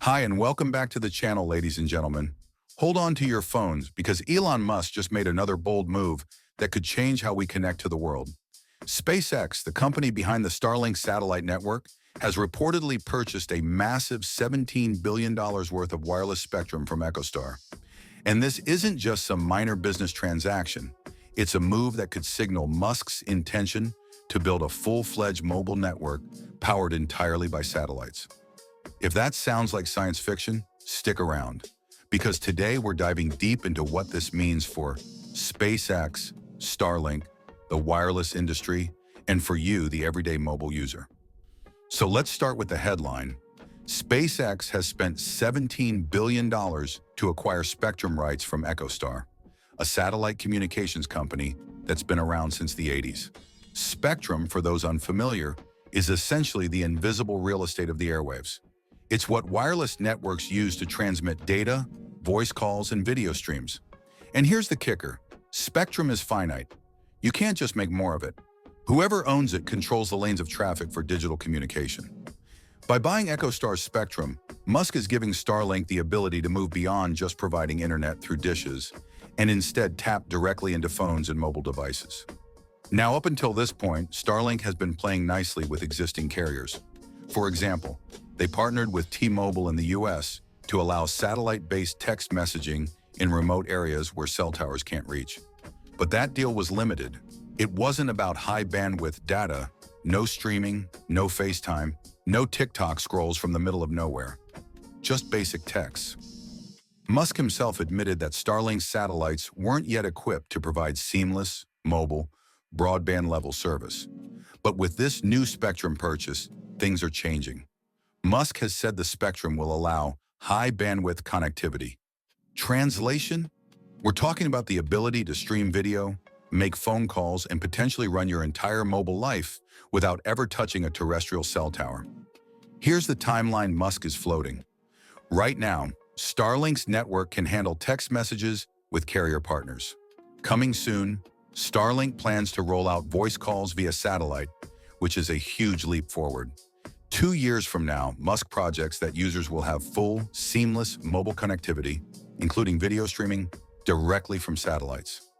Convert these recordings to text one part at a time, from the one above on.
Hi, and welcome back to the channel, ladies and gentlemen. Hold on to your phones because Elon Musk just made another bold move that could change how we connect to the world. SpaceX, the company behind the Starlink satellite network, has reportedly purchased a massive $17 billion worth of wireless spectrum from EchoStar. And this isn't just some minor business transaction. It's a move that could signal Musk's intention to build a full-fledged mobile network powered entirely by satellites. If that sounds like science fiction, stick around, because today we're diving deep into what this means for SpaceX, Starlink, the wireless industry, and for you, the everyday mobile user. So let's start with the headline. SpaceX has spent $17 billion to acquire spectrum rights from EchoStar, a satellite communications company that's been around since the 80s. Spectrum, for those unfamiliar, is essentially the invisible real estate of the airwaves. It's what wireless networks use to transmit data, voice calls, and video streams. And here's the kicker. Spectrum is finite. You can't just make more of it. Whoever owns it controls the lanes of traffic for digital communication. By buying EchoStar's spectrum, Musk is giving Starlink the ability to move beyond just providing internet through dishes and instead tap directly into phones and mobile devices. Now, up until this point, Starlink has been playing nicely with existing carriers. For example, they partnered with Tmobile in the US to allow satellite-based text messaging in remote areas where cell towers can't reach. But that deal was limited. It wasn't about high-bandwidth data, no streaming, no FaceTime, no TikTok scrolls from the middle of nowhere. Just basic text. Musk himself admitted that Starlink's satellites weren't yet equipped to provide seamless, mobile, broadband-level service. But with this new spectrum purchase, things are changing. Musk has said the spectrum will allow high-bandwidth connectivity. Translation? We're talking about the ability to stream video, make phone calls, and potentially run your entire mobile life without ever touching a terrestrial cell tower. Here's the timeline Musk is floating. Right now, Starlink's network can handle text messages with carrier partners. Coming soon, Starlink plans to roll out voice calls via satellite, which is a huge leap forward. 2 years from now, Musk projects that users will have full, seamless mobile connectivity, including video streaming, directly from satellites.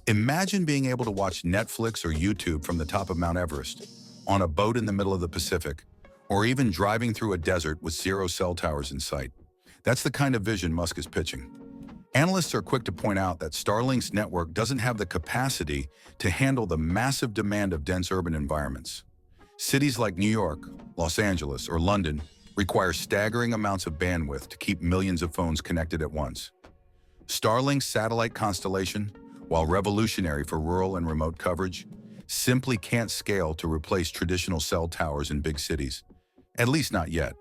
Imagine being able to watch Netflix or YouTube from the top of Mount Everest, on a boat in the middle of the Pacific, or even driving through a desert with 0 cell towers in sight. That's the kind of vision Musk is pitching. Analysts are quick to point out that Starlink's network doesn't have the capacity to handle the massive demand of dense urban environments. Cities like New York, Los Angeles, or London require staggering amounts of bandwidth to keep millions of phones connected at once. Starlink's satellite constellation, while revolutionary for rural and remote coverage, simply can't scale to replace traditional cell towers in big cities, at least not yet.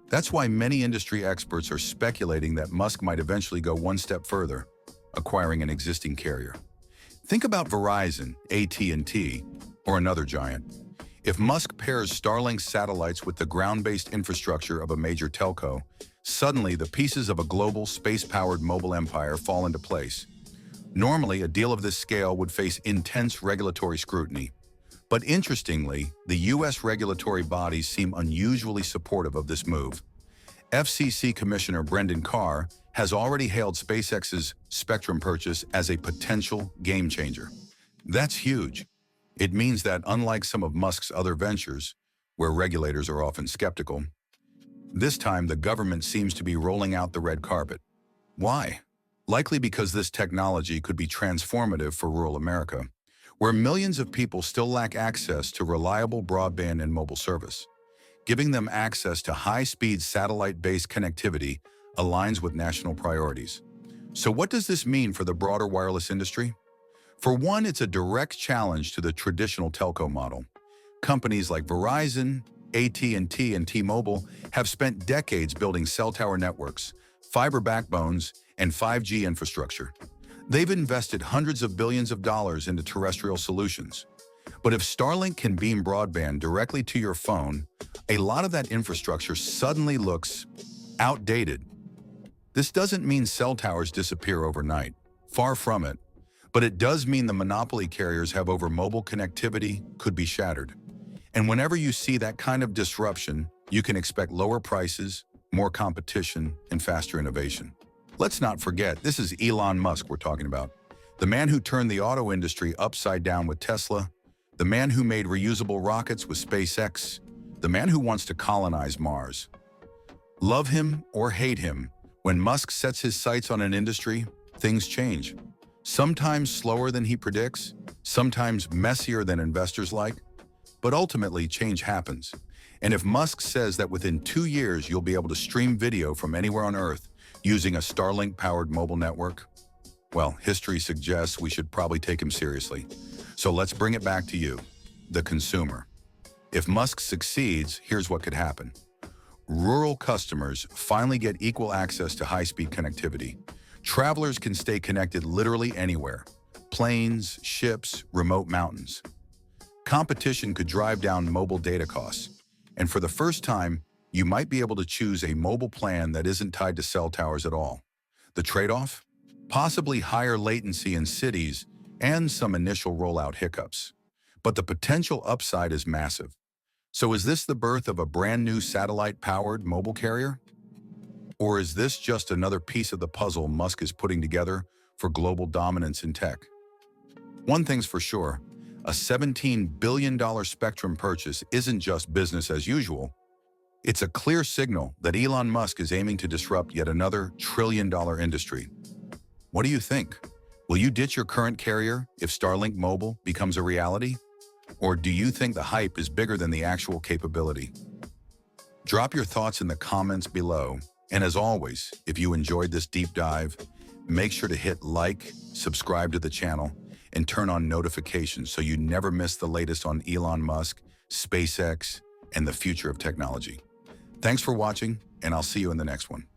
That's why many industry experts are speculating that Musk might eventually go one step further, acquiring an existing carrier. Think about Verizon, AT&T, or another giant. If Musk pairs Starlink satellites with the ground-based infrastructure of a major telco, suddenly the pieces of a global space-powered mobile empire fall into place. Normally, a deal of this scale would face intense regulatory scrutiny. But interestingly, the US regulatory bodies seem unusually supportive of this move. FCC Commissioner Brendan Carr has already hailed SpaceX's spectrum purchase as a potential game changer. That's huge. It means that unlike some of Musk's other ventures, where regulators are often skeptical, this time the government seems to be rolling out the red carpet. Why? Likely because this technology could be transformative for rural America, where millions of people still lack access to reliable broadband and mobile service. Giving them access to high-speed satellite-based connectivity aligns with national priorities. So what does this mean for the broader wireless industry? For one, it's a direct challenge to the traditional telco model. Companies like Verizon, AT&T, and Tmobile have spent decades building cell tower networks, fiber backbones, and 5G infrastructure. They've invested hundreds of billions of dollars into terrestrial solutions. But if Starlink can beam broadband directly to your phone, a lot of that infrastructure suddenly looks outdated. This doesn't mean cell towers disappear overnight. Far from it. But it does mean the monopoly carriers have over mobile connectivity could be shattered. And whenever you see that kind of disruption, you can expect lower prices, more competition, and faster innovation. Let's not forget, this is Elon Musk we're talking about. The man who turned the auto industry upside down with Tesla, the man who made reusable rockets with SpaceX, the man who wants to colonize Mars. Love him or hate him, when Musk sets his sights on an industry, things change. Sometimes slower than he predicts, sometimes messier than investors like, but ultimately change happens. And if Musk says that within 2 years you'll be able to stream video from anywhere on Earth using a Starlink-powered mobile network, well, history suggests we should probably take him seriously. So let's bring it back to you, the consumer. If Musk succeeds, here's what could happen. Rural customers finally get equal access to high-speed connectivity. Travelers can stay connected literally anywhere. Planes, ships, remote mountains. Competition could drive down mobile data costs. And for the first time, you might be able to choose a mobile plan that isn't tied to cell towers at all. The trade-off? Possibly higher latency in cities and some initial rollout hiccups. But the potential upside is massive. So is this the birth of a brand new satellite-powered mobile carrier? Or is this just another piece of the puzzle Musk is putting together for global dominance in tech? One thing's for sure, a $17 billion spectrum purchase isn't just business as usual. It's a clear signal that Elon Musk is aiming to disrupt yet another trillion-dollar industry. What do you think? Will you ditch your current carrier if Starlink Mobile becomes a reality? Or do you think the hype is bigger than the actual capability? Drop your thoughts in the comments below. And as always, if you enjoyed this deep dive, make sure to hit like, subscribe to the channel, and turn on notifications so you never miss the latest on Elon Musk, SpaceX, and the future of technology. Thanks for watching, and I'll see you in the next one.